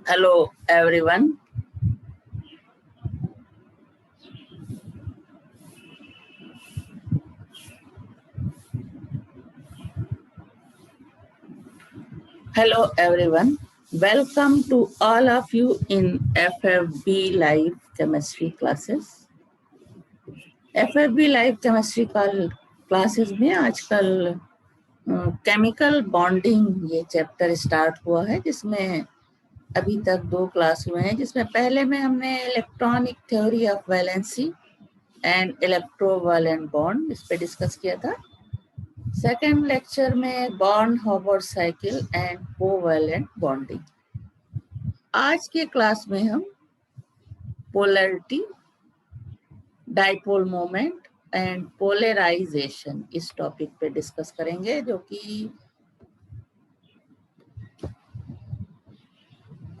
Hello everyone. Hello everyone. Welcome to all of you in FFB Live Chemistry classes. FFB Live Chemistry classes में आजकल chemical bonding ये chapter start हुआ है, जिसमें अभी तक 2 क्लास हुए हैं, जिसमें पहले में हमने electronic theory of valency and electrovalent bond इस पे डिस्कस किया था। सेकेंड लेक्चर में bond Howard cycle and covalent bonding. आज के क्लास में हम polarity, dipole moment and polarisation इस टॉपिक पे डिस्कस करेंगे, जो कि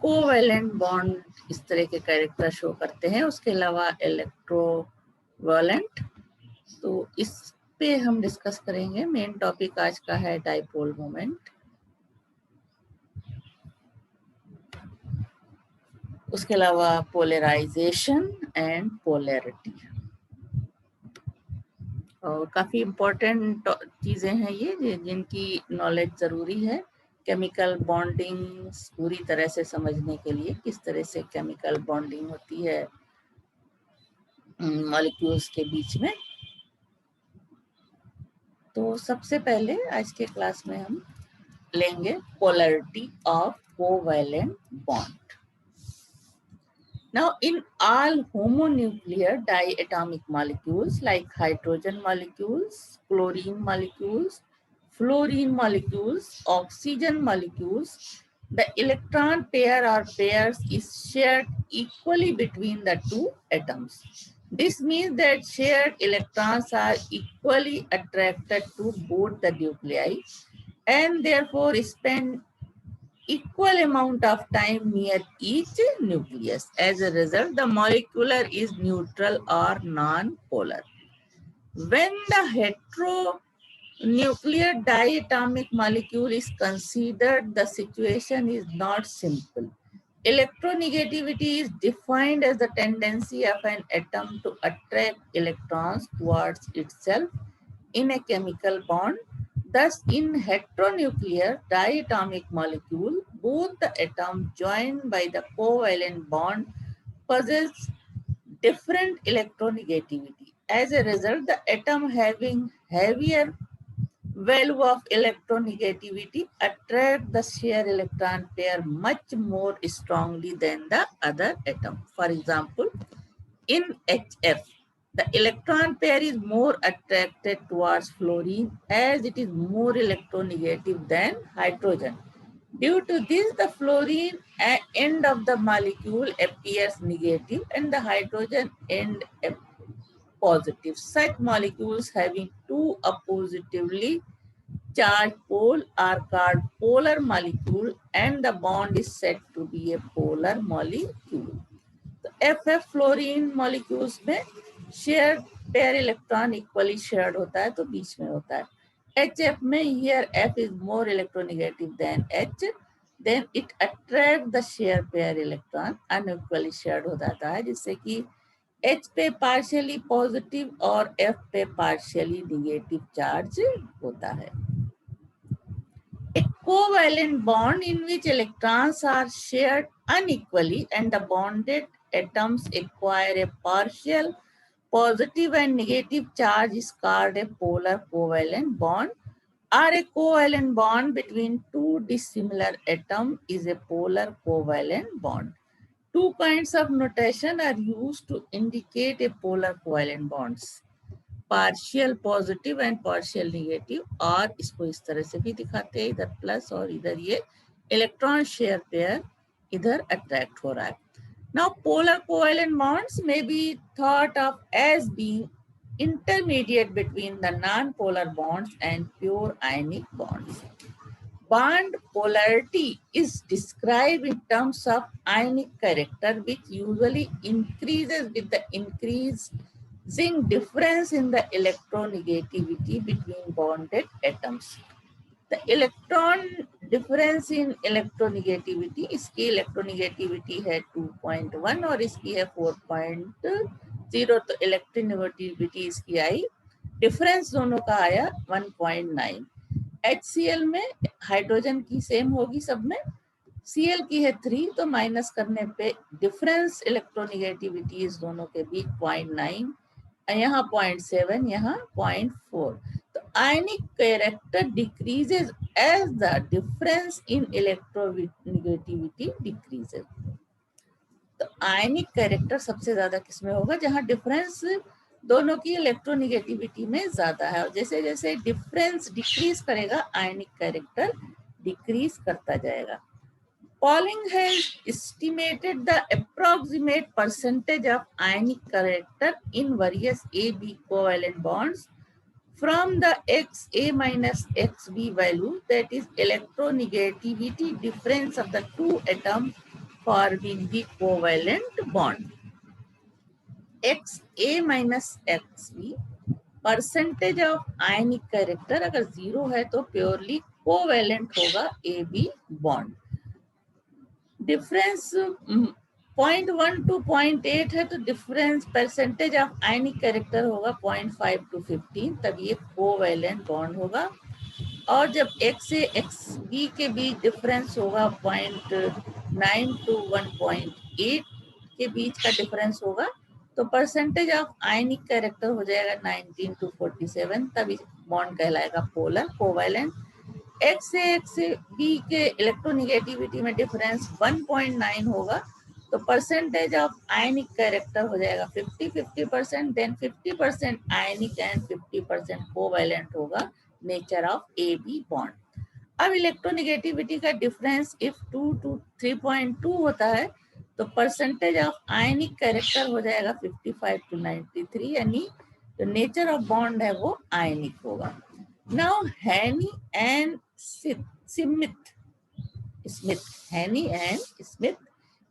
कोवैलेंट बॉन्ड इस तरह के कैरेक्टर शो करते हैं। उसके अलावा इलेक्ट्रोवैलेंट, तो इस पे हम डिस्कस करेंगे। मेन टॉपिक आज का है डाइपोल मोमेंट। उसके अलावा पोलराइजेशन एंड पोलैरिटी, और काफ़ी इम्पोर्टेंट चीज़ें हैं ये जिनकी नॉलेज ज़रूरी है केमिकल बॉन्डिंग पूरी तरह से समझने के लिए। किस तरह से केमिकल बॉन्डिंग होती है मॉलिक्यूल्स के बीच में। तो सबसे पहले आज के क्लास में हम लेंगे polarity of covalent bond. Now, in all homonuclear diatomic molecules like hydrogen molecules, chlorine molecules, fluorine molecules, oxygen molecules, the electron pair or pairs is shared equally between the two atoms. This means that shared electrons are equally attracted to both the nuclei and therefore spend equal amount of time near each nucleus. As a result, the molecular is neutral or non-polar. When the heteronuclear diatomic molecule is considered, the situation is not simple. Electronegativity is defined as the tendency of an atom to attract electrons towards itself in a chemical bond. Thus, in heteronuclear diatomic molecule, both the atoms joined by the covalent bond possess different electronegativity. As a result, the atom having heavier value of electronegativity attract the shared electron pair much more strongly than the other atom. For example, in HF, the electron pair is more attracted towards fluorine as it is more electronegative than hydrogen. Due to this, the fluorine end of the molecule appears negative and the hydrogen end positive. Such molecules having two oppositively charged pole are called polar molecule and the bond is said to be a polar molecule. तो FF fluorine molecules में share pair electron equally shared होता है, तो बीच में होता है। HF में here F is more electronegative than H, then it attract the share pair electron unequally shared हो जाता है, जिससे कि H पे पार्शियली पॉजिटिव और F पे पार्शियली निगेटिव चार्ज होता है। A covalent bond in which electrons are shared unequally and the bonded atoms acquire a partial positive and negative charge is called a polar covalent bond, or a covalent bond between two dissimilar atoms is a polar covalent bond. Two kinds of notation are used to indicate a polar covalent bonds. Partial positive and partial negative, और इसको इस तरह से भी दिखाते हैं, इधर plus और इधर ये इलेक्ट्रॉन शेयर पेयर इधर अट्रैक्ट हो रहा है। Now polar covalent bonds may be thought of as being intermediate between the non-polar bonds and pure ionic bonds. Bond polarity is described in terms of ionic character, which usually increases with the increasing difference in the electronegativity between bonded atoms. The electron difference in electronegativity, इसकी electronegativity है 2.1 और इसकी है 4.0, तो electronegativity इसकी आई, difference दोनों का आया 1.9। HCl में हाइड्रोजन की सेम होगी सब में, Cl की है 3, तो माइनस करने पे डिफरेंस इलेक्ट्रोनिगेटिविटी इस दोनों के बीच 0.9, यहाँ 0.7, यहाँ 0.4। तो ionic character decreases as the difference in electronegativity decreases. तो आयनिक कैरेक्टर सबसे ज्यादा किसमें होगा, जहां डिफरेंस दोनों की इलेक्ट्रोनिगेटिविटी में ज्यादा है, और जैसे जैसे डिफरेंस डिक्रीज करेगा आयनिक कैरेक्टर डिक्रीज करता जाएगा। Pauling has estimated the approximate percentage of ionic character in various AB covalent bonds from the Xa minus Xb value, that is electronegativity difference of the two atoms forming the covalent bond. Xa minus Xb percentage of ionic character अगर 0 है तो purely covalent होगा AB bond. Difference 0.1 to 0.8 है तो difference percentage of ionic character होगा 0.5 to 15, तब ये covalent bond होगा। और जब X से XB के बीच डिफरेंस होगा 0.9 to 1.8 के बीच का डिफरेंस होगा, तो परसेंटेज ऑफ आयनिक कैरेक्टर हो जाएगा 19 to 47, तब बॉन्ड कहलाएगा पोलर कोवेलेंट। X से XB के इलेक्ट्रोनिगेटिविटी में डिफरेंस 1.9 होगा, तो परसेंटेज ऑफ आयनिक कैरेक्टर हो जाएगा 50-50%, देन 50% आयनिक एंड 50% कोवेलेंट होगा नेचर ऑफ AB बॉन्ड। अब इलेक्ट्रोनिगेटिविटी का डिफरेंस इफ 2 to 3.2 होता है तो परसेंटेज ऑफ आयनिक कैरेक्टर हो जाएगा 55 to 93, यानी जो नेचर ऑफ बॉन्ड है वो आयनिक होगा। नाउ हैनी and Smith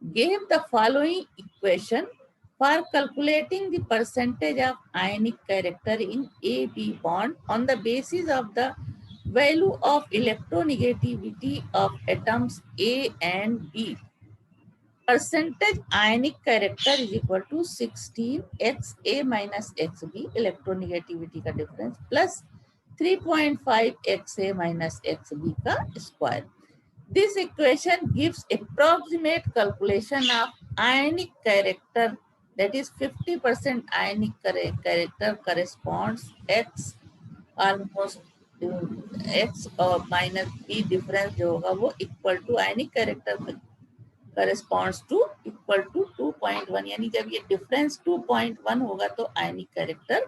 gave the following equation for calculating the percentage of ionic character in AB bond on the basis of the value of electronegativity of atoms A and B. Percentage ionic character is equal to 16 Xa minus Xb electronegativity का difference plus 3.5 Xa minus Xb का square. This equation gives approximate calculation of ionic character, that is 50% ionic character corresponds X almost X और minus B difference जो होगा वो equal to ionic character corresponds to equal to 2.1, यानी जब ये difference 2.1 होगा तो ionic character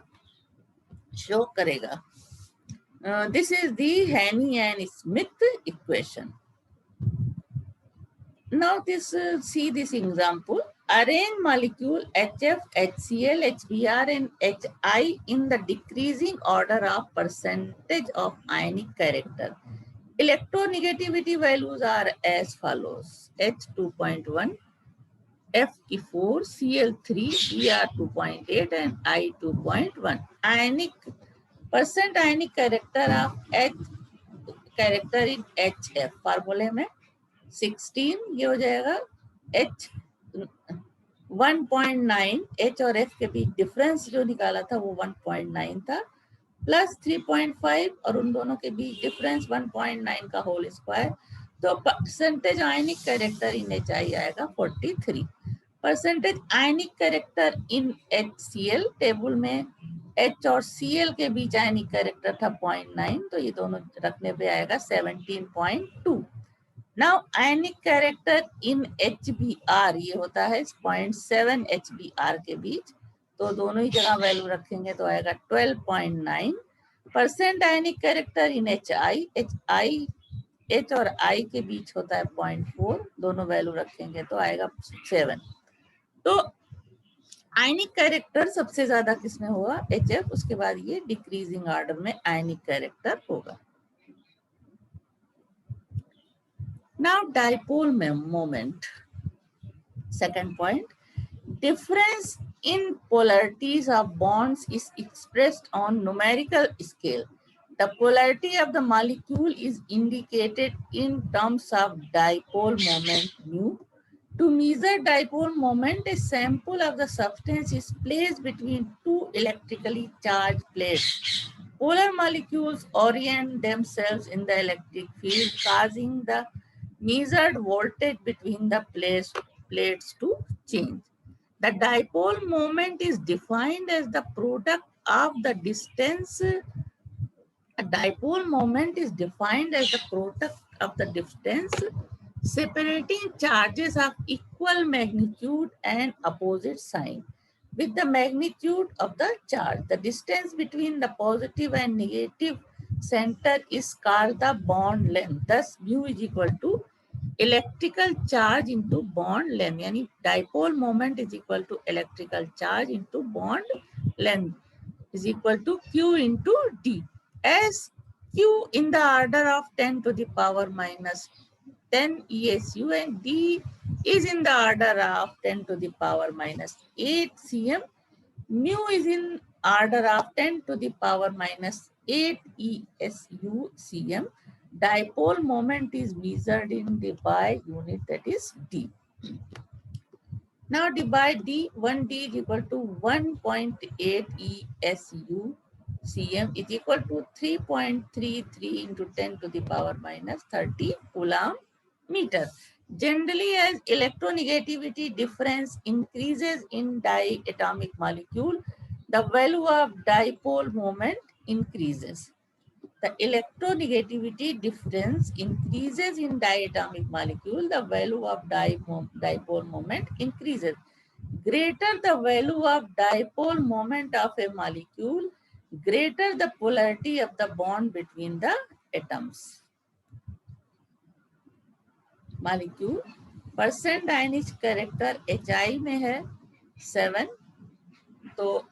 show करेगा। This is the Haney and Smith equation. Now see this example. Arrange molecule HF, HCl, HBr and HI in the decreasing order of percentage of ionic character. Electronegativity values are as follows: H 2.1, F 4, Cl 3, Br 2.8 and I 2.1. Percent ionic character of H character in HF फार्मूले में 16, ये हो जाएगा H 1.9, H और F के बीच difference जो निकाला था वो 1.9 था, प्लस 3.5 और उन दोनों के बीच डिफरेंस 1.9 का होल स्क्वायर, तो percentage ionic character in HI आएगा 43। Percentage ionic character in HCl table में H और Cl के बीच आयनिक कैरेक्टर था 0.9, तो ये दोनों रखने पे आएगा 17.2। Now ionic character in HBr ये होता है 0.7 HBr के बीच, तो दोनों ही जगह वैल्यू रखेंगे तो आएगा 12.9। Percent ionic character in HI H और I के बीच होता है 0.4, दोनों वैल्यू रखेंगे तो आएगा 7। तो आयनिक कैरेक्टर सबसे ज्यादा किसमें होगा, HF, उसके बाद ये डिक्रीजिंग ऑर्डर में आयनिक कैरेक्टर होगा। Now dipole moment. Second point, difference in polarities of bonds is expressed on numerical scale. The polarity of the molecule is indicated in terms of dipole moment mu. To measure dipole moment, a sample of the substance is placed between two electrically charged plates. Polar molecules orient themselves in the electric field, causing the measured voltage between the plates to change. The dipole moment is defined as the product of the distance. A dipole moment is defined as the product of the distance separating charges of equal magnitude and opposite sign with the magnitude of the charge. The distance between the positive and negative center is called the bond length. Thus, mu is equal to electrical charge into bond length. Yani dipole moment is equal to electrical charge into bond length is equal to Q into D. As Q in the order of 10 to the power minus 10 ESU and D is in the order of 10 to the power minus 8 cm. Mu is in order of 10 to the power minus 8 ESU cm. Dipole moment is measured in debye unit, that is D. Now divide D, 1D is equal to 1.8 ESU cm is equal to 3.33 into 10 to the power minus 30 coulomb meter. Generally, as electronegativity difference increases in diatomic molecule, the value of dipole moment increases. The electronegativity difference increases in diatomic molecule, the value of dipole moment increases. Greater the value of dipole moment of a molecule, greater the polarity of the bond between the atoms. Molecule percent ionic character HI में है 7, तो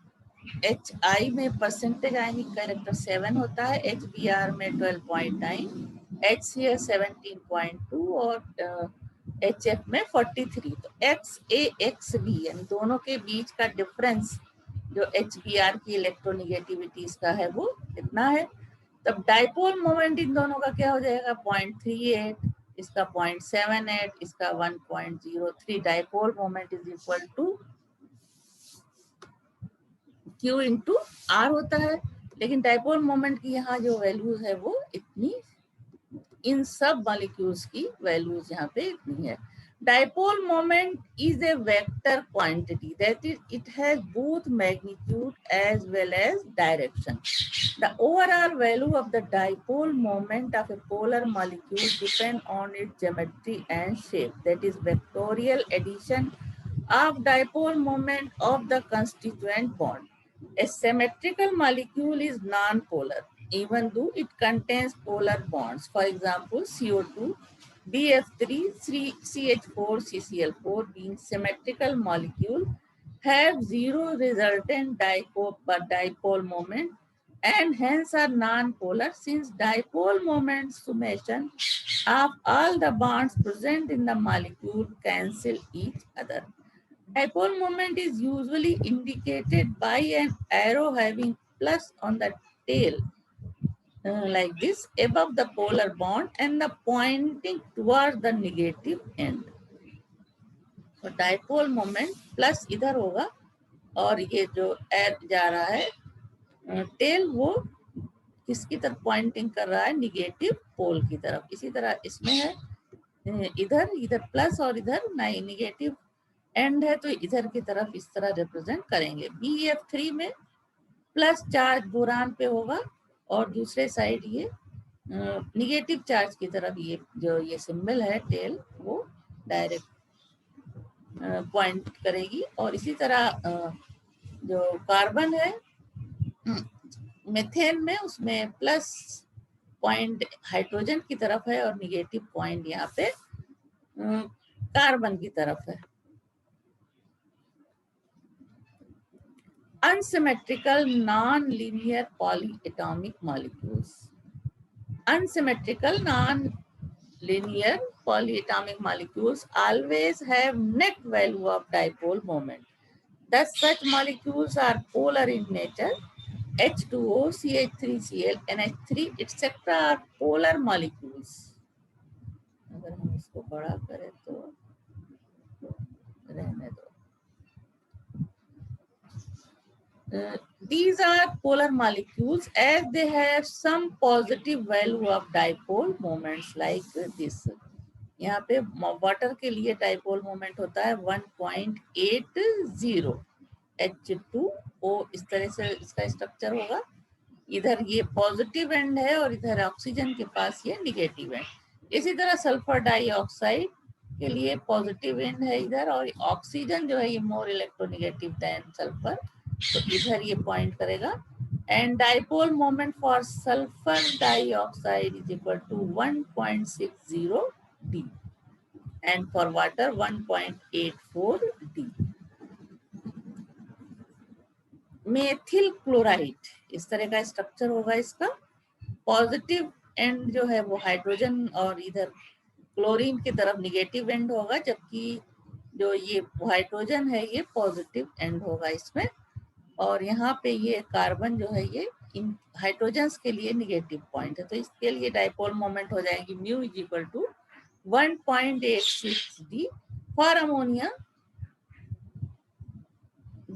HI में percentage आयनिक character 7 होता है, HBr में 12.9, HCl 17.2 और HF में 43. तो XAXB यानी दोनों के बीच का डिफरेंस जो HBr की इलेक्ट्रोनिगेटिविटीज का है वो कितना है. तब डाइपोल मोमेंट इन दोनों का क्या हो जाएगा 0.38, इसका 0.78, इसका 1.03. Dipole moment is equal to Q into R होता है, लेकिन डाइपोल मोमेंट की यहाँ जो वैल्यूज है वो इतनी, इन सब मॉलिक्यूल्स की वैल्यूज यहाँ पे इतनी है. Dipole moment is a vector quantity, that is, it has both magnitude as well as direction. The overall value of the dipole moment of a polar molecule depends on its geometry and shape, that is, vectorial addition of dipole moment of the constituent bond. A symmetrical molecule is non-polar, even though it contains polar bonds. For example, CO2, BF3, CH4, CCl4 being symmetrical molecule have zero resultant dipole moment and hence are non-polar, since dipole moment summation of all the bonds present in the molecule cancel each other. Dipole moment is usually indicated by an arrow having plus on the tail like this above the polar bond and the pointing towards the negative end. So dipole moment plus इधर होगा और ये जो air जा रहा है tell वो किसकी तरफ पॉइंटिंग कर रहा है, निगेटिव पोल की तरफ. इसी तरह इसमें है इधर प्लस और इधर निगेटिव एंड है, तो इधर की तरफ इस तरह रिप्रेजेंट करेंगे. BF3 में प्लस चार्ज बोरान पे होगा और दूसरे साइड ये निगेटिव चार्ज की तरफ ये जो ये सिंबल है टेल वो डायरेक्ट पॉइंट करेगी. और इसी तरह जो कार्बन है मेथेन में उसमें प्लस पॉइंट हाइड्रोजन की तरफ है और निगेटिव पॉइंट यहाँ पे कार्बन की तरफ है. Unsymmetrical non-linear polyatomic molecules. Unsymmetrical non-linear polyatomic molecules always have net value of dipole moment. Thus, such molecules are polar in nature. H2O, CH3Cl, NH3, etc. are polar molecules. अगर हम इसको बड़ा करें तो रहने दो. These are polar molecules as they have some positive value of dipole moments like this. यहाँ पे वाटर के लिए डाइपोल मोमेंट होता है 1.80 H2O. इस तरह से इसका स्ट्रक्चर होगा. इधर ये पॉजिटिव एंड है और इधर ऑक्सीजन के पास ये निगेटिव एंड. इसी तरह सल्फर डाइऑक्साइड के लिए पॉजिटिव एंड है इधर, और ऑक्सीजन जो है ये मोर इलेक्ट्रोनेगेटिव देन सल्फर, तो इधर ये पॉइंट करेगा. And dipole moment for sulphur dioxide is equal to 1.60 D and for water 1.84 D. Methyl chloride इस तरह का स्ट्रक्चर होगा इसका. पॉजिटिव एंड जो है वो हाइड्रोजन और इधर क्लोरीन की तरफ निगेटिव एंड होगा, जबकि जो ये हाइड्रोजन है ये पॉजिटिव एंड होगा इसमें. और यहाँ पे ये कार्बन जो है ये इन हाइड्रोजन्स के लिए निगेटिव पॉइंट है, तो इसके लिए डाइपोल मोमेंट हो जाएगी mu is equal to 1.86 D. For ammonia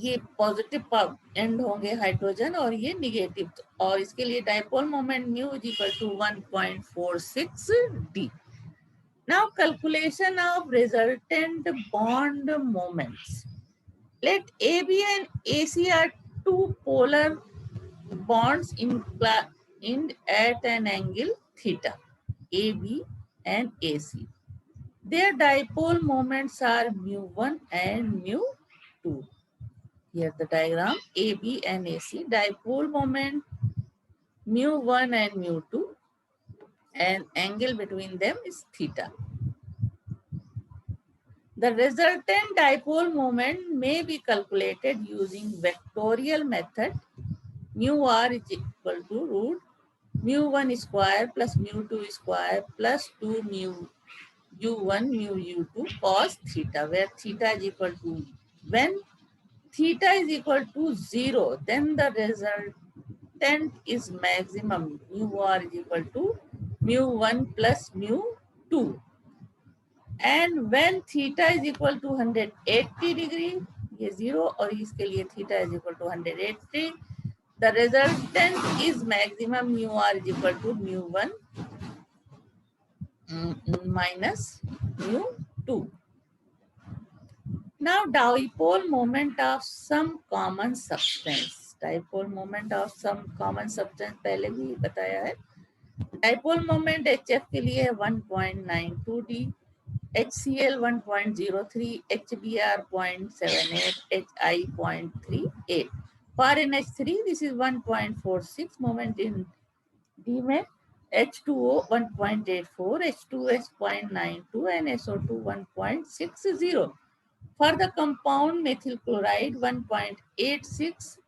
ये पॉजिटिव एंड होंगे हाइड्रोजन और ये निगेटिव, और इसके लिए dipole moment mu is equal to 1.46 D. Now calculation of resultant bond moments. Let AB and AC are two polar bonds in at an angle theta. AB and AC. Their dipole moments are mu1 and mu2. Here the diagram AB and AC. Dipole moment mu1 and mu2, and angle between them is theta. The resultant dipole moment may be calculated using vectorial method. Mu r is equal to root mu1 square plus mu2 square plus 2 mu u1 mu u2 cos theta, where theta is equal to, when theta is equal to 0, then the resultant is maximum. Mu r is equal to mu1 plus mu2. And when theta is equal to 180 degree, ये 0 और इसके लिए theta is equal to 180, the resultant is maximum. Mu r is equal to mu1 minus mu2. Now dipole moment of some common substance. Dipole moment of some common substance पहले भी बताया है. Dipole moment HF के लिए 1.92 D, HCl 1.03, HBr 0.78, Hi 0.38. For NH3 this is 1.46 moment in D में. H2O 1.84, H2S 0.92 and SO2 1.60. For the compound methyl chloride 1.86,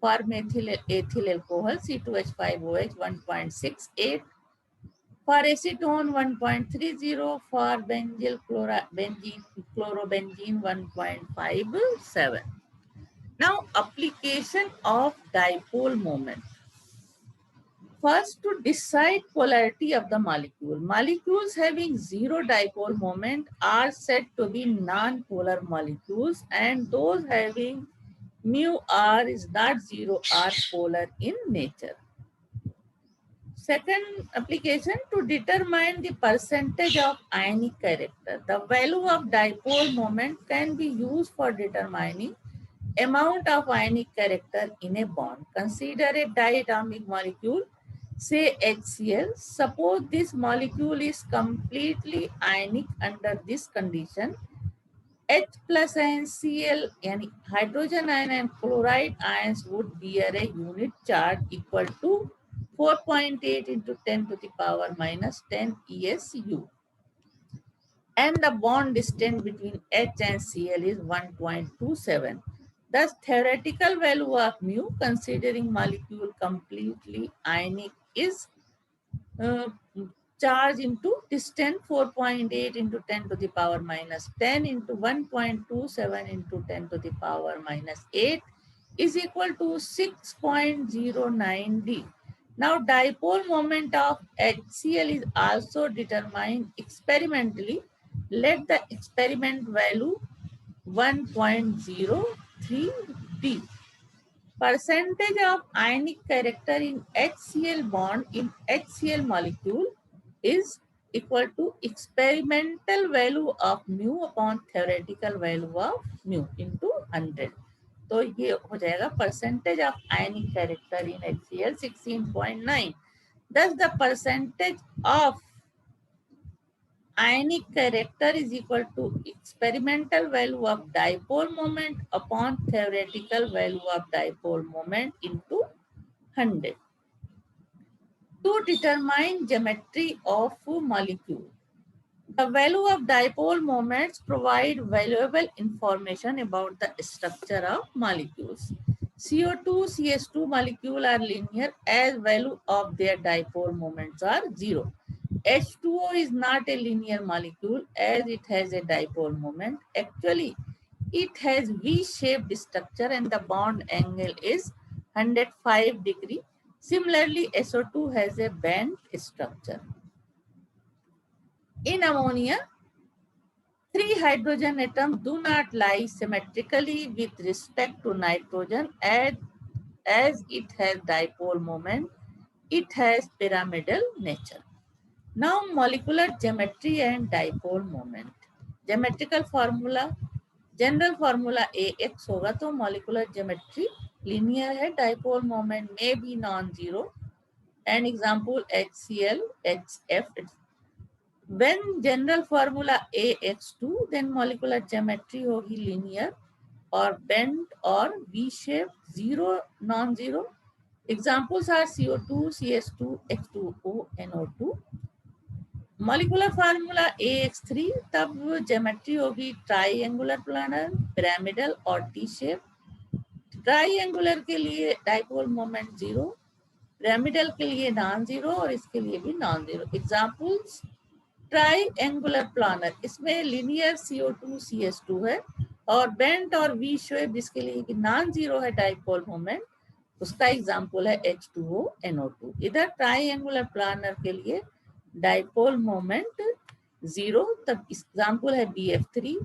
for methyl ethyl alcohol C2H5OH 1.68, for acetone 1.30, for benzyl chlorobenzene 1.57. Now application of dipole moment. First, to decide polarity of the molecule. Molecules having zero dipole moment are said to be non-polar molecules, and those having mu r is not zero are polar in nature. Second application, to determine the percentage of ionic character. The value of dipole moment can be used for determining amount of ionic character in a bond. Consider a diatomic molecule, say HCl. Suppose this molecule is completely ionic under this condition. H plus and Cl यानी hydrogen ion and chloride ions would bear a unit charge equal to 4.8 into 10 to the power minus 10 ESU. And the bond distance between H and Cl is 1.27. Thus, theoretical value of mu, considering molecule completely ionic, is charge into distance 4.8 into 10 to the power minus 10 into 1.27 into 10 to the power minus 8 is equal to 6.09 D. Now dipole moment of HCl is also determined experimentally. Let the experiment value 1.03 D. Percentage of ionic character in HCl bond in HCl molecule is equal to experimental value of mu upon theoretical value of mu into 100. तो ये हो जाएगा percentage of ionic character in HCl 16.9. Thus the percentage of ionic character is equal to experimental value of dipole moment upon theoretical value of dipole moment into 100. To determine geometry of molecule, the value of dipole moments provide valuable information about the structure of molecules. CO2, CH2 molecule are linear as value of their dipole moments are 0. H2O is not a linear molecule as it has a dipole moment. Actually, it has V-shaped structure and the bond angle is 105 degree. Similarly, SO2 has a bent structure. In ammonia, 3 hydrogen atoms do not lie symmetrically with respect to nitrogen as it has dipole moment. It has pyramidal nature. Now molecular geometry and dipole moment. Geometrical formula, general formula AX होगा तो molecular geometry linear है. Dipole moment में be non zero and example HCl, HF. When general formula AX2, then molecular geometry होगी linear or bent or V shape, zero, non-zero. Examples are CO2, CH2, H2O, NO2. Molecular formula AX3, तब geometry होगी triangular planner, pyramidal और T shape. Triangular के लिए dipole moment 0, pyramidal के लिए non zero और इसके लिए भी non zero. Examples triangular planar, इसमें लिनियर CO2 CH2 है और बेंट और वी शेप जिसके लिए नॉन जीरो है डाइपोल मोमेंट, उसका एग्जांपल है H2O, NO2. इधर ट्राइएंगुलर प्लानर के लिए डाइपोल मोमेंट 0, तब एग्जांपल है BF3.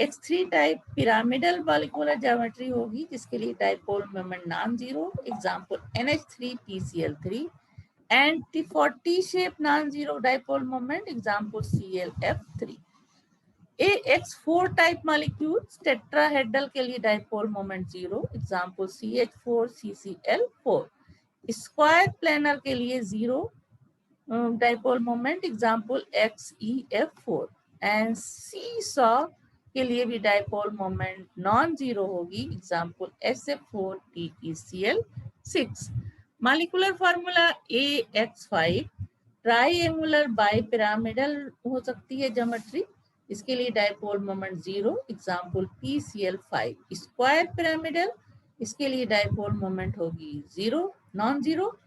X3 type pyramidal molecular geometry होगी जिसके लिए dipole moment non zero. Example NH3PCl3. and for T shape non-zero dipole moment, example ClF3. AX4 type molecules tetrahedral के लिए dipole moment 0, example CH4CCl4. Square planar के लिए 0 dipole moment, example XeF4. and seesaw के लिए भी dipole moment non-zero होगी, example SF4TeCl6. Molecular formula AX5, triangular bipyramidal हो सकती है ज्योमेट्री, इसके लिए dipole moment 0, example PCl5. Square pyramidal, इसके लिए डाइपोल मोमेंट होगी 0, non zero,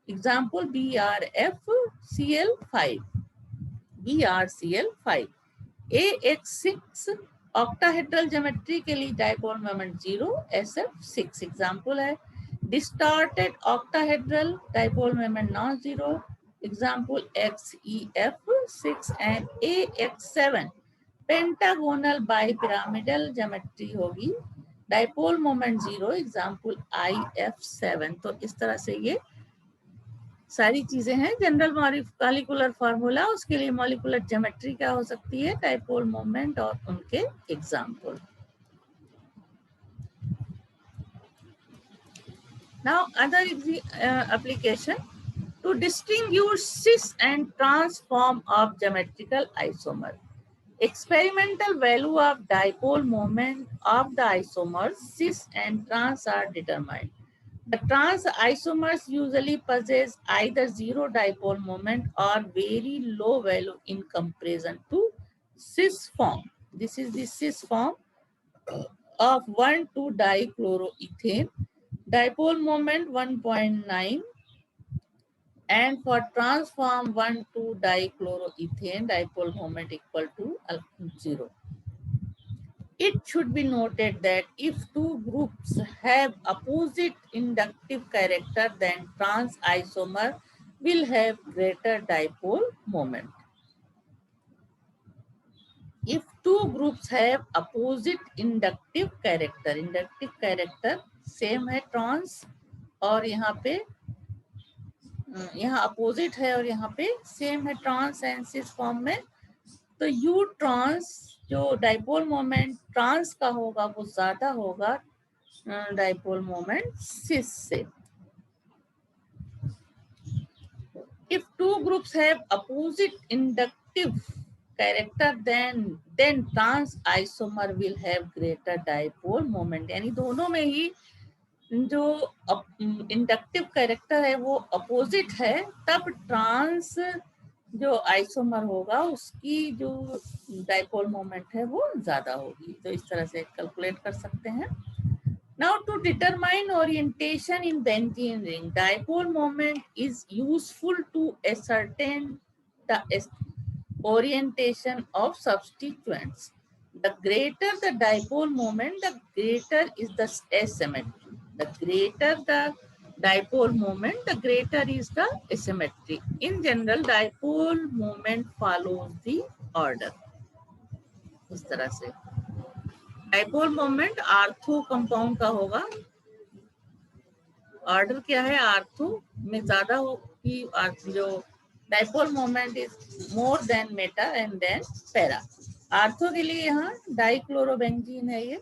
example BrFCl5. BrCl5. AX6 octahedral geometry के लिए डाइपोल मोमेंट 0, SF6. एग्जांपल है distorted octahedral dipole moment non-zero, example XeF6. and AX7 pentagonal bipyramidal geometry होगी, dipole moment 0, example IF7. तो इस तरह से ये सारी चीजें हैं. जनरल मॉलिकुलर फार्मूला, उसके लिए मॉलिकुलर ज्योमेट्री क्या हो सकती है, डाइपोल मोमेंट और उनके example. Now other application, to distinguish cis and trans form of geometrical isomer. Experimental value of dipole moment of the isomers cis and trans are determined. The trans isomers usually possess either zero dipole moment or very low value in comparison to cis form. This is the cis form of 1,2-dichloroethane. Dipole moment 1.9, and for transform 1,2-dichloroethane, dipole moment equal to 0. It should be noted that if two groups have opposite inductive character, then trans isomer will have greater dipole moment. If two groups have opposite inductive character same है trans और यहाँ opposite है और यहाँ पे same है trans and cis form में, तो यू ट्रांस जो डाइपोल मोमेंट ट्रांस का होगा वो ज्यादा होगा डाइपोल मोमेंट सिस से. If two groups have opposite inductive character, then trans isomer will have greater dipole moment. यानी दोनों में ही जो इंडक्टिव कैरेक्टर है वो अपोजिट है, तब ट्रांस जो आइसोमर होगा उसकी जो डाइपोल मोमेंट है वो ज्यादा होगी. तो इस तरह से कैलकुलेट कर सकते हैं. Now to determine orientation in benzene ring, dipole moment is useful to ascertain the orientation of substituents. The greater the dipole moment, the greater is the asymmetry. The greater the dipole moment, the greater is the asymmetry. In general, dipole moment follows the order. इस तरह से dipole moment ortho compound का होगा. Order क्या है? Ortho में ज्यादा होगी. जो dipole moment is more than meta and then para. Ortho के लिए यहाँ डाइक्लोरोबेंजीन है ये,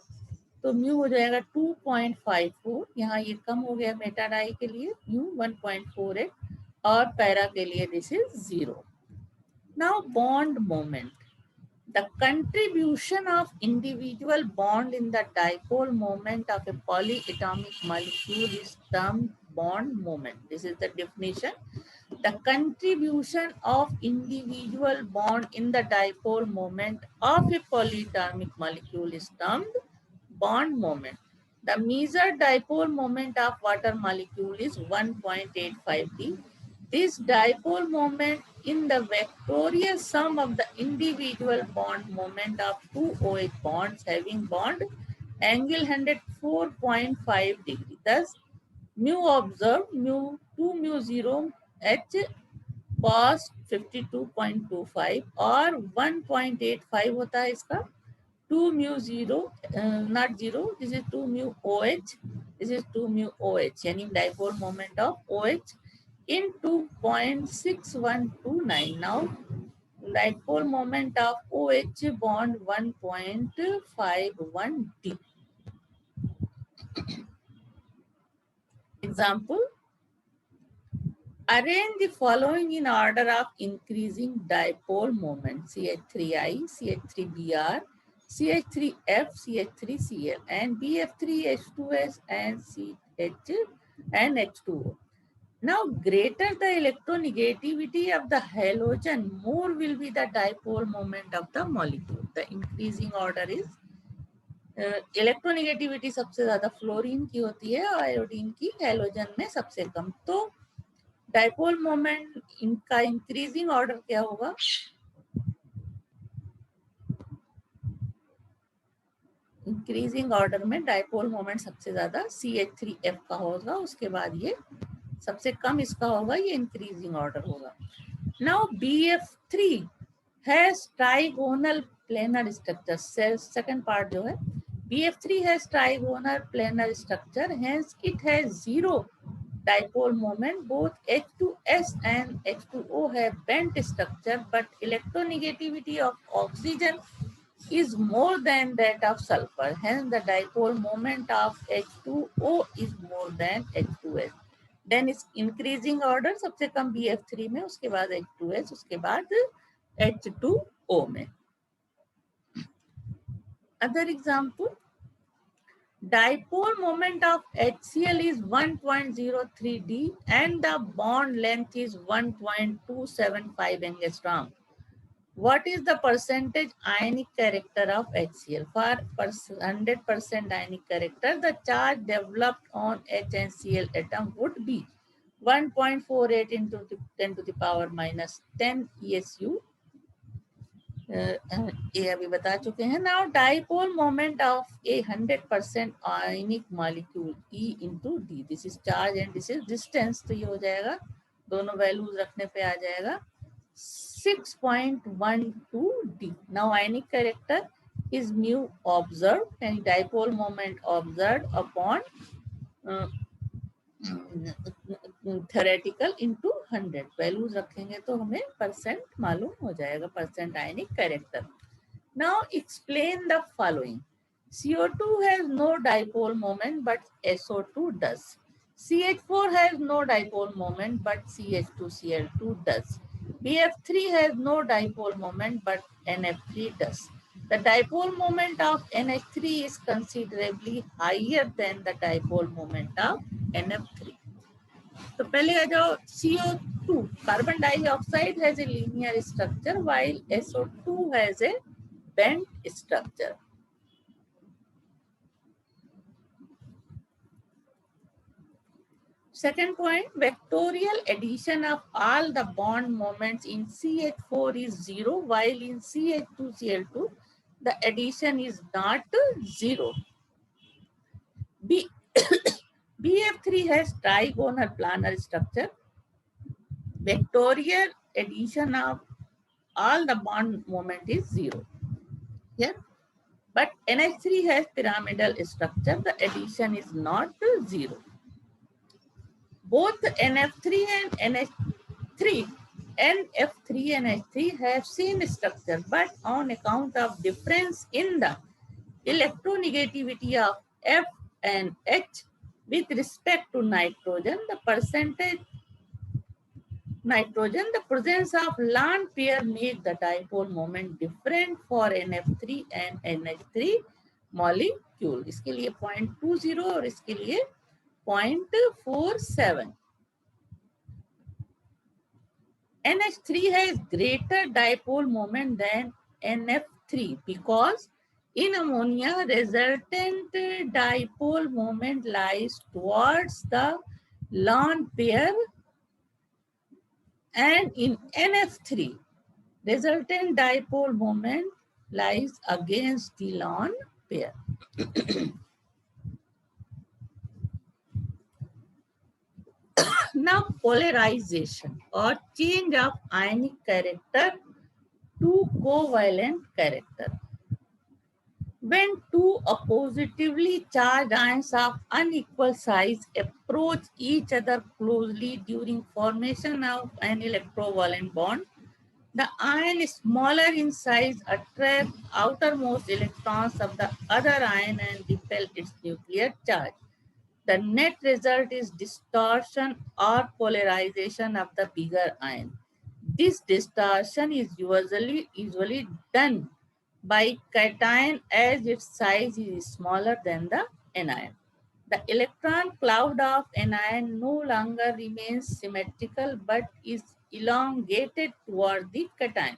तो म्यू हो जाएगा 2.54. यहाँ ये कम हो गया मेटा डाई के लिए, म्यू 1.48 और पैरा के लिए this is 0. Now bond moment. The contribution of individual bond in the dipole moment of a polyatomic molecule is termed bond moment. This is the definition. The contribution of individual bond in the dipole moment of a polyatomic molecule is termed bond moment. The measured dipole moment of water molecule is 1.85 d. This dipole moment in the vectorial sum of the individual bond moment of two OH bonds having bond angle 104.5 degree. Thus, mu observed, mu 2 mu 0 H cos 52.25 और 1.85 होता है इसका 2 mu 0 not 0, this is 2 mu OH, this is 2 mu OH, यानी dipole moment of OH into 0.6129. Now dipole moment of OH bond 1.51 D. Example, arrange the following in order of increasing dipole moment: CH3I, CH3Br, CH3F, CH3Cl, and BF3H2S and CH and H2O. Now, greater the electronegativity of the halogen, more will be the dipole moment of the molecule. The increasing order is electronegativity सबसे ज्यादा fluorine की होती है और iodine की halogen में सबसे कम. तो डाइपोल मोमेंट इनका इंक्रीजिंग ऑर्डर क्या होगा? इंक्रीजिंग ऑर्डर में डाइपोल मोमेंट सबसे ज्यादा CH3F का होगा, उसके बाद ये सबसे कम इसका होगा, ये इंक्रीजिंग ऑर्डर होगा. Now BF3 has trigonal planar structure. Second part जो है, BF3 has trigonal planar structure, hence it has zero dipole moment. Both H2S and H2O have bent structure, but electronegativity of oxygen is more than that of sulfur. Hence the dipole moment of H2O is more than H2S. Then is increasing order, सबसे कम BF3 में, उसके बाद H2S, उसके बाद H2O में. Other example, dipole moment of HCl is 1.03 D and the bond length is 1.275 angstrom. What is the percentage ionic character of HCl? For 100% ionic character, the charge developed on H and Cl atom would be 1.48 into 10 to the power minus 10 ESU ये अभी बता चुके हैं. Now dipole moment of A 100% ionic molecule E into D. This is charge and this is distance. तो ये हो जाएगा, दोनों वैल्यूज रखने पे आ जाएगा 6.12 D. Now ionic character is mu observed and dipole moment observed upon theoretical into 100. Values रखेंगे तो हमें परसेंट मालूम हो जाएगा, percent ionic character. Now explain the following. CO2 has no dipole moment but SO2 does. CH4 has no dipole moment but CH2Cl2 does. BF3 has no dipole moment but NF3 does. The dipole moment of NH3 is considerably higher than the dipole moment of NF3. तो पहले आ जाओ. CO2 carbon dioxide has a linear structure while SO2 has a bent structure. Second point, vectorial addition of all the bond moments in CH4 is 0 while in CH2Cl2 the addition is not 0. BF3 has trigonal planar structure. Vectorial addition of all the bond moment is 0. Yeah. But NH3 has pyramidal structure. The addition is not 0. Both NF3 and NH3 and F3 and H3 have same structure, but on account of difference in the electronegativity of F and H with respect to nitrogen, the presence of lone pair make the dipole moment different for NF3 and NH3 molecule. इसके लिए 0.20 और इसके लिए 0.47. NH3 has greater dipole moment than NF3 because in ammonia resultant dipole moment lies towards the lone pair, and in NF3 resultant dipole moment lies against the lone pair. Now polarization or change of ionic character to covalent character. When two oppositively charged ions of unequal size approach each other closely during formation of an electrovalent bond, the ion smaller in size attract outermost electrons of the other ion and repel its nuclear charge. The net result is distortion or polarization of the bigger ion. This distortion is usually done by cation as its size is smaller than the anion. The electron cloud of anion no longer remains symmetrical but is elongated toward the cation.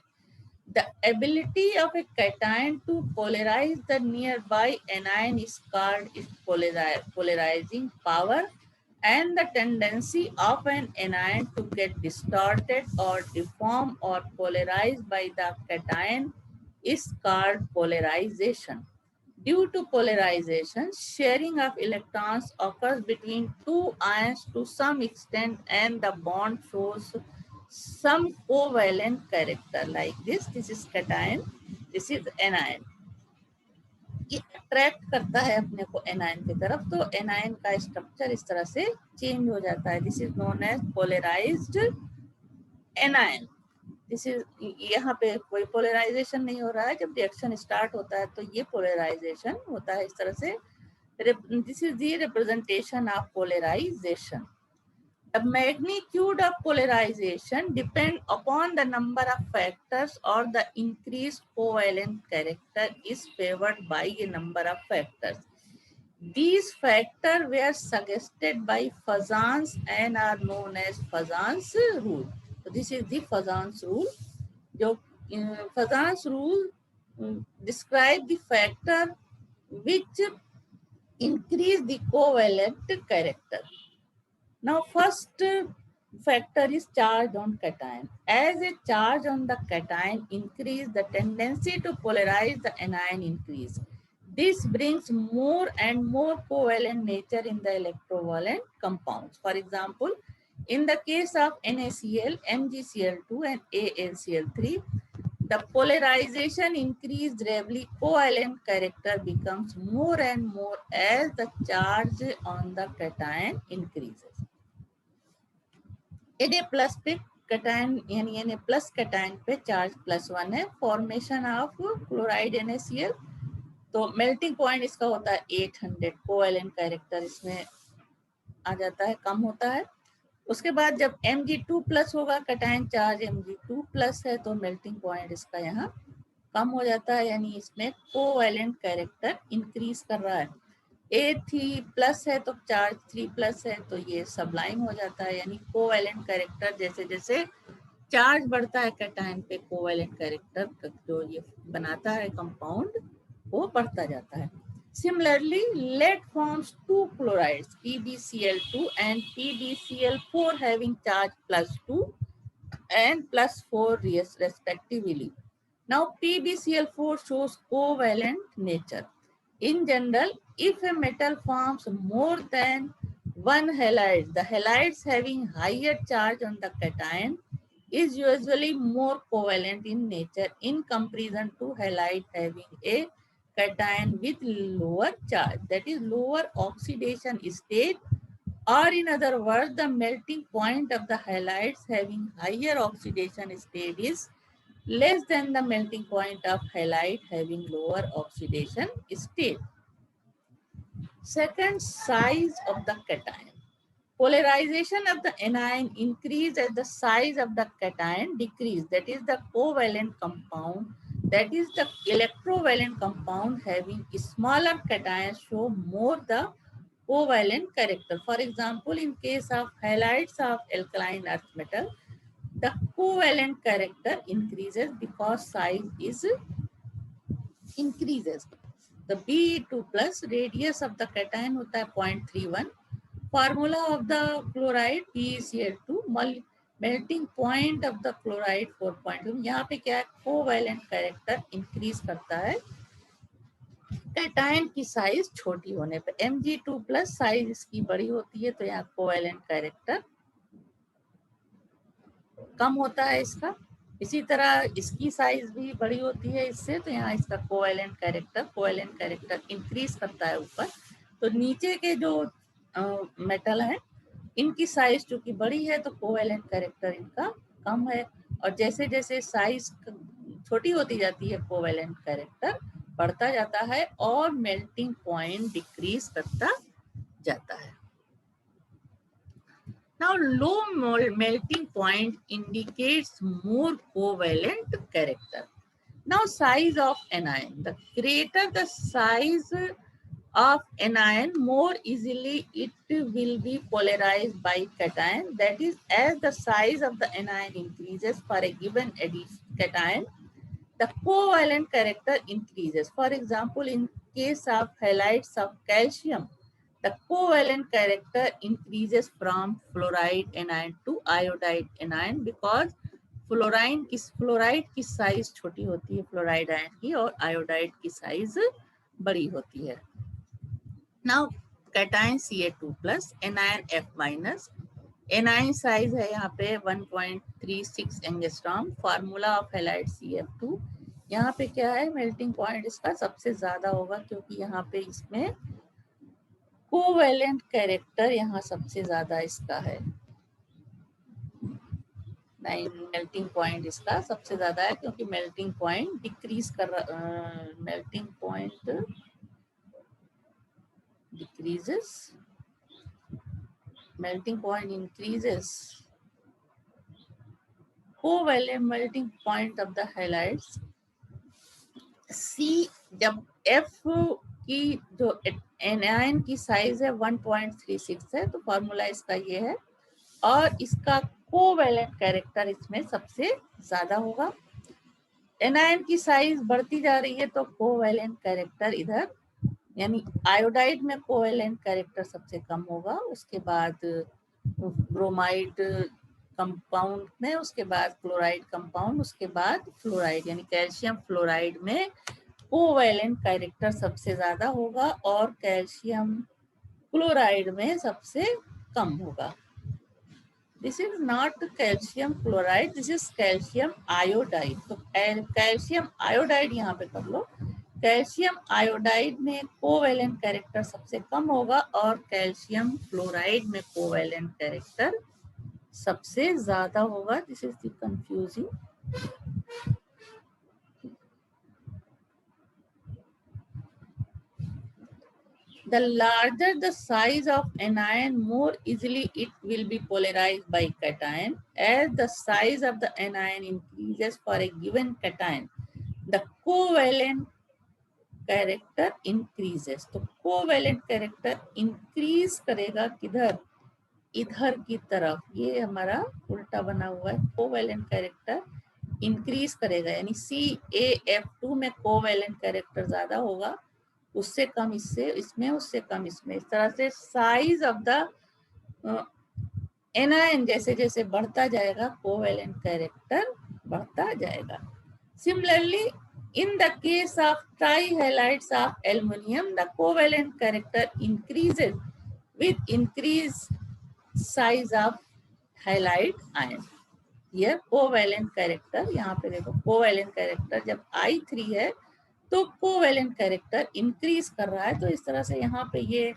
The ability of a cation to polarize the nearby anion is called its polarizing power, and the tendency of an anion to get distorted or deformed or polarized by the cation is called polarization. Due to polarization, sharing of electrons occurs between two ions to some extent and the bond shows some covalent character like this. This is cation, this is anion. ये attract करता है अपने को anion की तरफ, तो anion का structure इस तरह से चेंज हो जाता है. This is known as polarized anion. This is, यहाँ पे कोई पोलराइजेशन नहीं हो रहा है. जब रिएक्शन स्टार्ट होता है तो ये पोलराइजेशन होता है इस तरह से. This is the representation of polarization. The magnitude of polarization depends upon the number of factors, or the increased covalent character is favored by a number of factors. These factors were suggested by Fazan's and are known as Fazan's rule. So this is the Fazan's rule. जो Fazan's rule describe the factor which increase the covalent character. Now first factor is charge on cation. As a charge on the cation increase, the tendency to polarize the anion increase. This brings more and more covalent nature in the electrovalent compounds. For example, in the case of NaCl, MgCl2 and AlCl3, the polarization increased gradually, covalent character becomes more and more as the charge on the cation increases. Na plus पे cation यानी Na plus cation पे charge +1 है, formation of chloride NaCl, तो melting point इसका होता है 800, covalent character इसमें आ जाता है, कम होता है। उसके बाद जब Mg2+ होगा, कैटायन चार्ज Mg2+ है, तो मेल्टिंग पॉइंट इसका यहाँ कम हो जाता है, यानी इसमें कोवेलेंट कैरेक्टर इंक्रीज कर रहा है। A3+ है तो चार्ज 3+ है, तो ये सबलाइम हो जाता है, यानी कोवेलेंट कैरेक्टर जैसे जैसे चार्ज बढ़ता है कैटायन पे, कोवेलेंट कैरेक्टर जो ये बनाता है कंपाउंड वो बढ़ता जाता है। Similarly, lead forms two chlorides, PbCl2 and PbCl4 having charge +2 and +4 respectively. Now, PbCl4 shows covalent nature. In general, if a metal forms more than one halide, the halides having higher charge on the cation is usually more covalent in nature in comparison to halide having a cation with lower charge, that is lower oxidation state, or in other words, the melting point of the halides having higher oxidation state is less than the melting point of halide having lower oxidation state. Second, size of the cation. Polarization of the anion increase as the size of the cation decrease, that is the covalent compound, that is the electrovalent compound having smaller cations show more the covalent character. For example, in case of halides of alkaline earth metal, the covalent character increases because size is increases. The Be2+ radius of the cation होता है 0.31. Formula of the chloride PeCl2, melting point of the chloride 4.1. यहाँ पे क्या है, covalent character increase करता है cation की size छोटी होने पे। Mg2+ साइज इसकी बड़ी होती है, तो यहाँ कोवेलेंट कैरेक्टर कम होता है इसका। इसी तरह इसकी साइज भी बड़ी होती है इससे, तो यहाँ इसका कोवेलेंट कैरेक्टर इंक्रीज करता है ऊपर। तो नीचे के जो मेटल है इनकी साइज चूंकि बड़ी है तो कोवेलेंट कैरेक्टर इनका कम है, और जैसे जैसे साइज छोटी होती जाती है कोवेलेंट कैरेक्टर बढ़ता जाता है और मेल्टिंग पॉइंट डिक्रीज करता जाता है। Now, low melting point indicates more covalent character. Now, size of anion. The greater the size of anion, more easily it will be polarized by cation. That is, as the size of the anion increases for a given cation, the covalent character increases. For example, in case of halides of calcium, the covalent character increases from fluoride anion to iodide anion because fluoride की size छोटी होती है fluoride ion की, और iodide की size बड़ी होती है। Now cation Ca2+, anion F-, anion size है यहाँ पे 1.36 angstrom. Formula of halide CF2, यहाँ पे क्या है, मेल्टिंग पॉइंट इसका सबसे ज्यादा होगा क्योंकि यहाँ पे इसमें कोवेलेंट कैरेक्टर यहाँ सबसे ज्यादा इसका है। मेल्टिंग पॉइंट इसका सबसे ज्यादा है क्योंकि मेल्टिंग पॉइंट डिक्रीज कर melting point decreases, melting point increases, covalent melting point of the halides. सी जब F की जो एनायन की साइज है 1.36 है, तो फॉर्मूला इसका ये है, और इसका कोवेलेंट कैरेक्टर इसमें सबसे ज्यादा होगा। एनायन की साइज बढ़ती जा रही है तो कोवेलेंट कैरेक्टर इधर, यानी आयोडाइड में कोवेलेंट कैरेक्टर सबसे कम होगा, उसके बाद ब्रोमाइड कंपाउंड में, उसके बाद क्लोराइड कंपाउंड, उसके बाद फ्लोराइड, यानी कैल्शियम फ्लोराइड में कोवैलेंट कैरेक्टर सबसे ज्यादा होगा और कैल्शियम क्लोराइड में सबसे कम होगा। This is not calcium chloride, this is calcium iodide. तो कैल्शियम आयोडाइड यहाँ पे कर लो। कैल्शियम आयोडाइड में कोवैलेंट कैरेक्टर सबसे कम होगा और कैल्शियम फ्लोराइड में कोवैलेंट कैरेक्टर सबसे ज्यादा होगा। This is the confusing. The larger the size of anion, more easily it will be polarized by cation. As the size of the anion increases for a given cation, the covalent character increases. तो covalent character increase करेगा किधर? इधर की तरफ। ये हमारा उल्टा बना हुआ है। कोवैलेंट कैरेक्टर इंक्रीज करेगा, यानी CaF2 में कोवैलेंट कैरेक्टर ज्यादा होगा, उससे कम इससे इसमें, उससे कम इसमें। इस तरह से साइज ऑफ द एनायन जैसे जैसे बढ़ता जाएगा कोवैलेंट कैरेक्टर बढ़ता जाएगा। Similarly in the case of trihalides of aluminum, the covalent character increases with increased size of halide ion. यह कोवैलेंट कैरेक्टर, यहाँ पे देखो कोवैलेंट कैरेक्टर जब I3 है तो कोवैलेंट कैरेक्टर इंक्रीज कर रहा है। तो इस तरह से यहाँ पे ये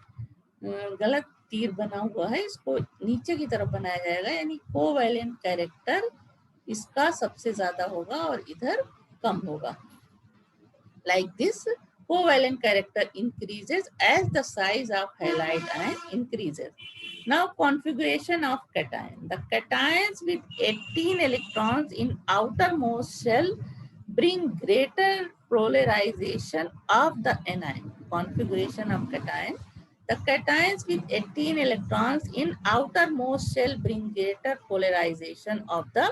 गलत तीर बना हुआ है, इसको नीचे की तरफ बनाया जाएगा, यानी कोवैलेंट कैरेक्टर इसका सबसे ज्यादा होगा और इधर कम होगा। Like this, covalent character increases as the size of halide ion increases. Now, configuration of cation. The cations with 18 electrons in outermost shell bring greater polarization of the anion. Configuration of cation. The cations with 18 electrons in outermost shell bring greater polarization of the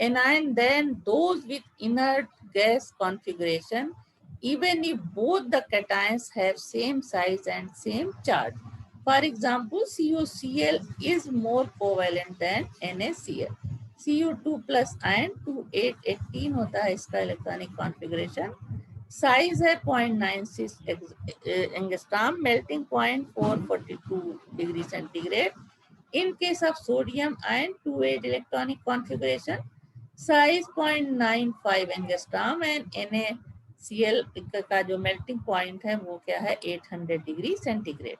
anion than those with inert gas configuration, even if both the cations have same size and same charge. For example, CuCl is more covalent than NaCl. Cu2 plus ion 2818 होता है इसका electronic configuration. Size है 0.96 angstrom, melting point 442 degree centigrade. In case of sodium ion 28 electronic configuration, size 0.95 angstrom and NaCl का जो melting point है वो क्या है 800 degree centigrade.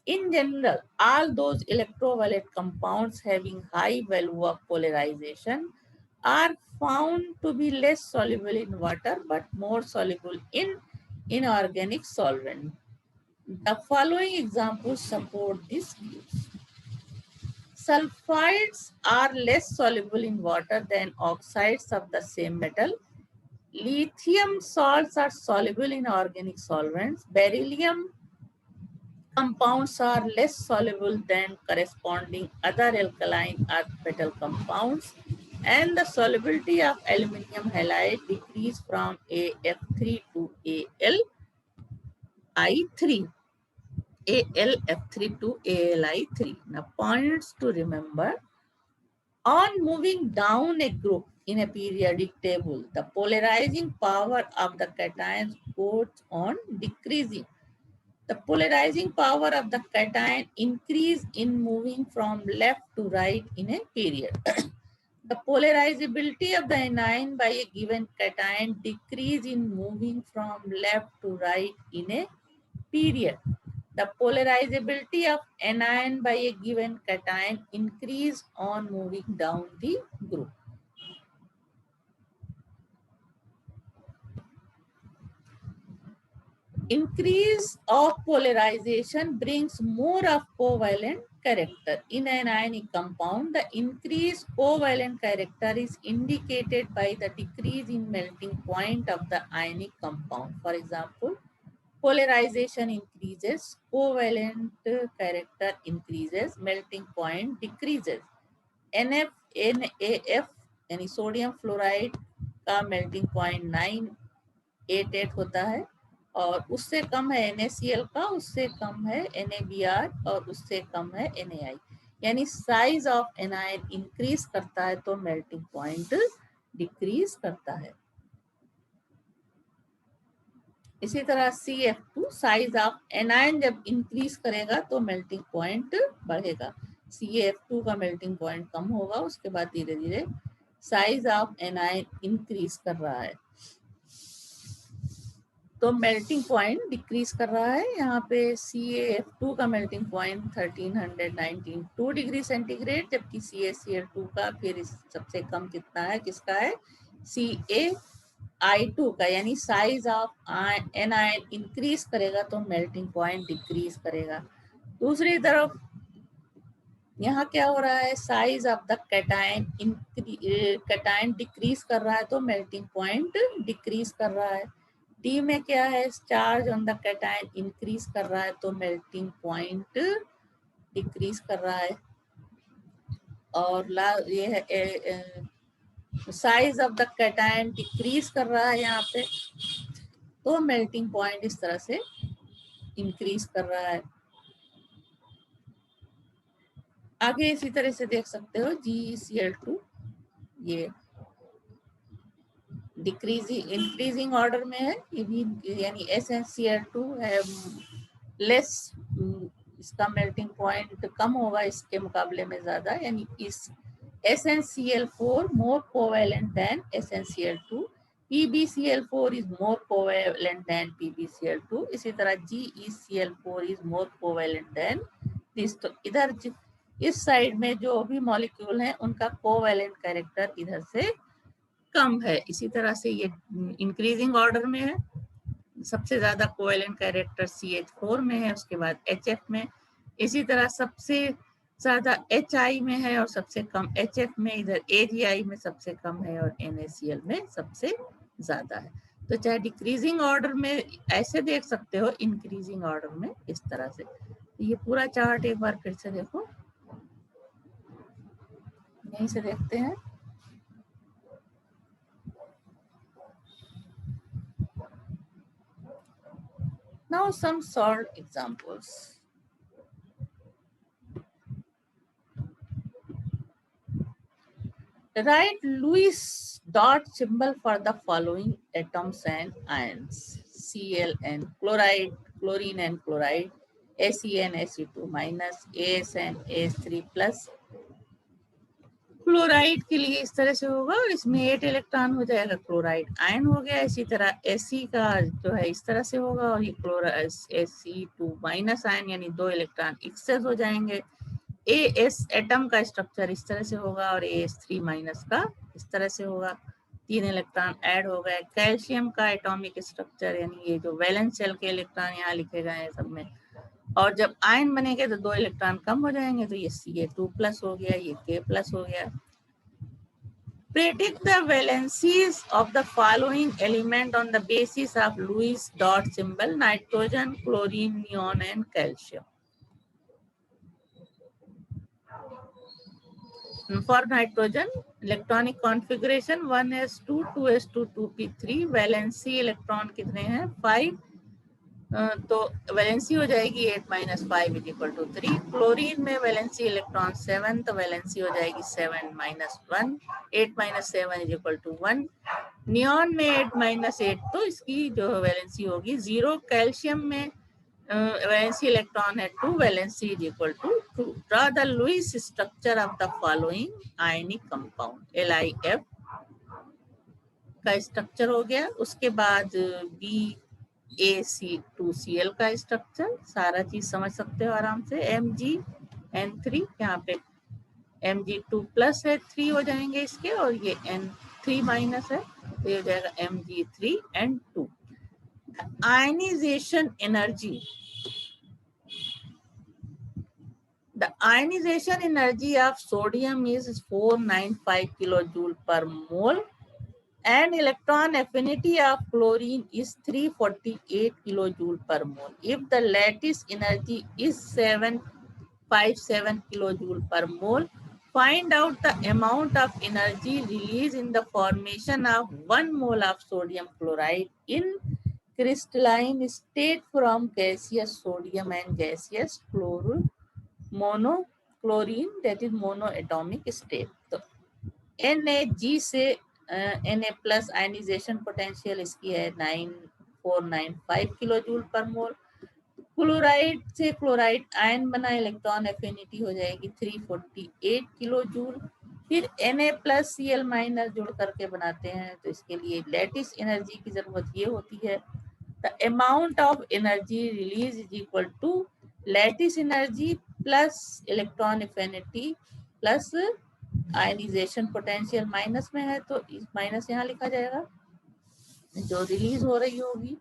In general, all those electrovalent compounds having high value of polarization are found to be less soluble in water but more soluble in inorganic solvent. The following examples support this view. Sulfides are less soluble in water than oxides of the same metal. Lithium salts are soluble in organic solvents. Beryllium compounds are less soluble than corresponding other alkaline earth metal compounds, and the solubility of aluminum halide decrease from AF3 to AlI3. AlF3 to AlI3. Now, points to remember. On moving down a group in a periodic table, the polarizing power of the cations goes on decreasing. The polarizing power of the cation increase in moving from left to right in a period. The polarizability of the anion by a given cation decrease in moving from left to right in a period. The polarizability of anion by a given cation increase on moving down the group. Increase of polarization brings more of covalent character. In an ionic compound, the increased covalent character is indicated by the decrease in melting point of the ionic compound. For example, polarization increases, covalent character increases, melting point decreases. NaF यानी sodium fluoride का melting point 988 होता है और उससे कम है NaCl का, उससे कम है NaBr और उससे कम है NaI। यानी साइज ऑफ एनायन इंक्रीज करता है तो मेल्टिंग पॉइंट डिक्रीज करता है। इसी तरह CF2 साइज ऑफ एनायन जब इंक्रीज करेगा तो मेल्टिंग पॉइंट बढ़ेगा। CF2 का मेल्टिंग पॉइंट कम होगा, उसके बाद धीरे धीरे साइज ऑफ एनायन इंक्रीज कर रहा है तो मेल्टिंग पॉइंट डिक्रीज कर रहा है। यहाँ पे CaF2 का मेल्टिंग पॉइंट 1392 डिग्री सेंटीग्रेड, जबकि CaCl2 का फिर सबसे कम कितना है, किसका है, CaI2 का। यानी साइज ऑफ एनायन इंक्रीज करेगा तो मेल्टिंग पॉइंट डिक्रीज करेगा। दूसरी तरफ यहाँ क्या हो रहा है, size of the cation decrease कर रहा है तो मेल्टिंग पॉइंट डिक्रीज कर रहा है। डी में क्या है, charge on the cation increase कर रहा है तो मेल्टिंग पॉइंट डिक्रीज कर रहा है। और ये है size of the cation decrease कर रहा है यहाँ पे, तो मेल्टिंग पॉइंट इस तरह से इंक्रीज कर रहा है। आगे इसी तरह से देख सकते हो GeCl2 ये डिक्रीजिंग इंक्रीजिंग ऑर्डर में है, ये भी यानी SnCl2 है लेस, इसका मेल्टिंग पॉइंट कम होगा इसके मुकाबले में ज्यादा, यानी इस SnCl4 more covalent than SnCl2, PbCl4 is more covalent than PbCl2, इसी तरह GeCl4 is more covalent than this। तो इधर इस साइड में जो भी मॉलिक्यूल हैं उनका कोवेलेंट कैरेक्टर इधर से कम है। इसी तरह से ये इंक्रीजिंग ऑर्डर में है, सबसे ज्यादा कोवेलेंट कैरेक्टर CH4 में है, उसके बाद HF में, इसी तरह सबसे ज्यादा HI में है और सबसे कम HF में, इधर AgI में सबसे कम है और NaCl में सबसे ज्यादा है। तो चाहे डिक्रीजिंग ऑर्डर में ऐसे देख सकते हो, इंक्रीजिंग ऑर्डर में इस तरह से। ये पूरा चार्ट एक बार फिर से देखो, यहीं से देखते हैं। Now some solved examples. Write Lewis dot symbol for the following atoms and ions: Cl and chloride, chlorine and chloride, Ac and Ac2 minus, As and As3 plus। Chloride के लिए इस तरह से होगा और इसमें 8 इलेक्ट्रॉन हो जाएगा, क्लोराइड आयन हो गया। इसी तरह Ac का जो है इस तरह से होगा और ये क्लोराइड Ac2 माइनस आयन यानी 2 इलेक्ट्रॉन एक्सेस हो जाएंगे। As एटम का स्ट्रक्चर इस तरह से होगा और As3 माइनस का इस तरह से होगा, 3 इलेक्ट्रॉन ऐड हो गए। कैल्शियम का एटॉमिक स्ट्रक्चर यानी ये जो वैलेंस शेल के इलेक्ट्रॉन यहाँ लिखे गए हैं सब में, और जब आयन बनेंगे तो 2 इलेक्ट्रॉन कम हो जाएंगे, तो ये Ca2 प्लस हो गया, ये K प्लस हो गया। Predict the valencies of the following element on the basis of Lewis dot symbol: nitrogen, chlorine, neon and calcium. For nitrogen, electronic configuration 1s2, 2s2, 2p3, valency electron कितने हैं 5, तो valency हो जाएगी 8 minus 5 is equal to 3। Chlorine में valency electron 7, तो valency हो जाएगी 7 minus 1, 8 minus 7 is equal to 1। Neon में 8 माइनस 8, तो इसकी जो वैलेंसी होगी 0। कैल्शियम में वैलेंसी इलेक्ट्रॉन है 2, valency is equal to 2। Draw the Lewis structure of the following ionic compound. LiF का स्ट्रक्चर हो गया, उसके बाद BaC2Cl का स्ट्रक्चर, सारा चीज समझ सकते हो आराम से। MgN3, यहाँ पे Mg2 प्लस है, 3 हो जाएंगे इसके, और ये N3 माइनस है, तो ये हो जाएगा Mg3N2। Ionization energy, the ionization energy of sodium is 495 kilojoule per mole and electron affinity of chlorine is 348 kilojoule per mole. If the lattice energy is 757 kilojoule per mole, find out the amount of energy released in the formation of 1 mole of sodium chloride in crystalline state from gaseous sodium and gaseous chlorine mono chlorine that is mono atomic state. तो Na से Na plus ionization potential इसकी है 9495 kilo joule पर मोल। Chloride से chloride ion बना, electron affinity हो जाएगी 348 kilo joule. फिर Na प्लस Cl माइनस जुड़ करके बनाते हैं, तो इसके लिए लैटिस एनर्जी की जरूरत ये होती है। The amount of energy release is equal to lattice energy plus electron affinity plus ionization potential minus में है, तो इस माइनस यहाँ लिखा जाएगा। जो रिलीज हो रही होगी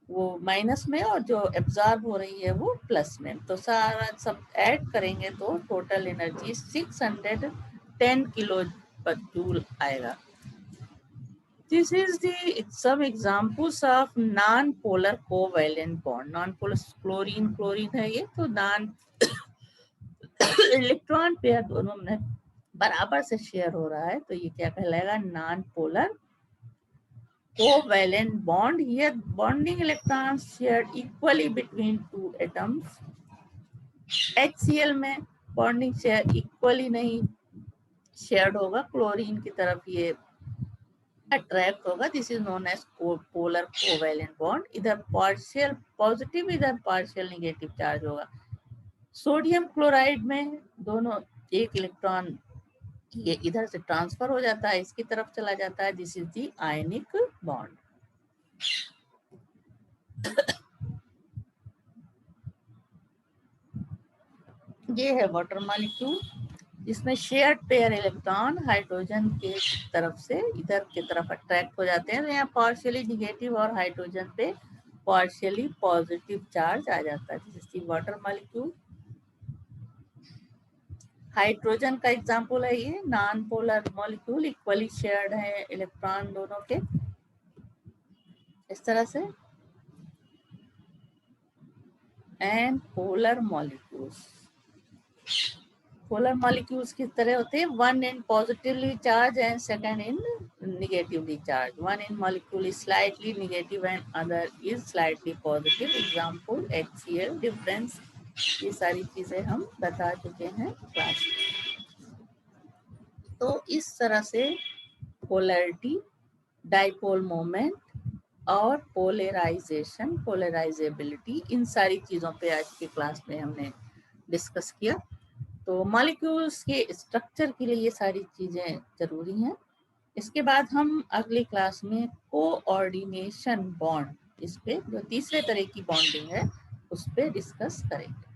वो माइनस में और जो एब्जॉर्ब हो रही है वो प्लस में। तो सारा सब ऐड करेंगे तो टोटल एनर्जी 610 किलो जूल आएगा। This is the some examples of non polar covalent bond. Non polar chlorine chlorine है ये, तो नॉन इलेक्ट्रॉन पेयर दोनों में बराबर से शेयर हो रहा है, तो ये क्या कहलाएगा? Non polar covalent bond. Here bonding electrons shared equally between two atoms. HCl में bonding share equally नहीं shared होगा, क्लोरीन की तरफ ये अट्रैक्ट होगा। This is known as polar covalent bond. इधर पार्शियल पॉजिटिव, इधर पार्शियल निगेटिव चार्ज होगा। सोडियम क्लोराइड में दोनों एक इलेक्ट्रॉन ये इधर से ट्रांसफर हो जाता है, इसकी तरफ चला जाता है। This is the ionic bond. ये है वाटर मॉलिक्यूल, जिसमें शेयर्ड पेयर इलेक्ट्रॉन हाइड्रोजन के तरफ से इधर की तरफ अट्रैक्ट हो जाते हैं। तो यहाँ पार्शियली निगेटिव और हाइड्रोजन पे पार्शियली पॉजिटिव चार्ज आ जाता है। This is water molecule. Hydrogen का एग्जांपल है ये। Non polar molecule, equally shared है इलेक्ट्रॉन दोनों के, इस तरह से। And polar molecules, polar molecules किस तरह होते हैं? One in positively charge and second in negatively charge. One in molecule is slightly negative and other is slightly positive. Example HCl difference. ये सारी चीजें हम बता चुके हैं क्लास में। तो इस तरह से पोलैरिटी, डाइपोल मोमेंट और पोलराइजेशन, पोलराइजेबिलिटी, इन सारी चीजों पे आज की क्लास में हमने डिस्कस किया। तो मॉलिक्यूल्स के स्ट्रक्चर के लिए ये सारी चीजें जरूरी हैं। इसके बाद हम अगली क्लास में कोऑर्डिनेशन बॉन्ड, इस पे जो तीसरे तरह की बॉन्डिंग है उस पे डिस्कस करेंगे।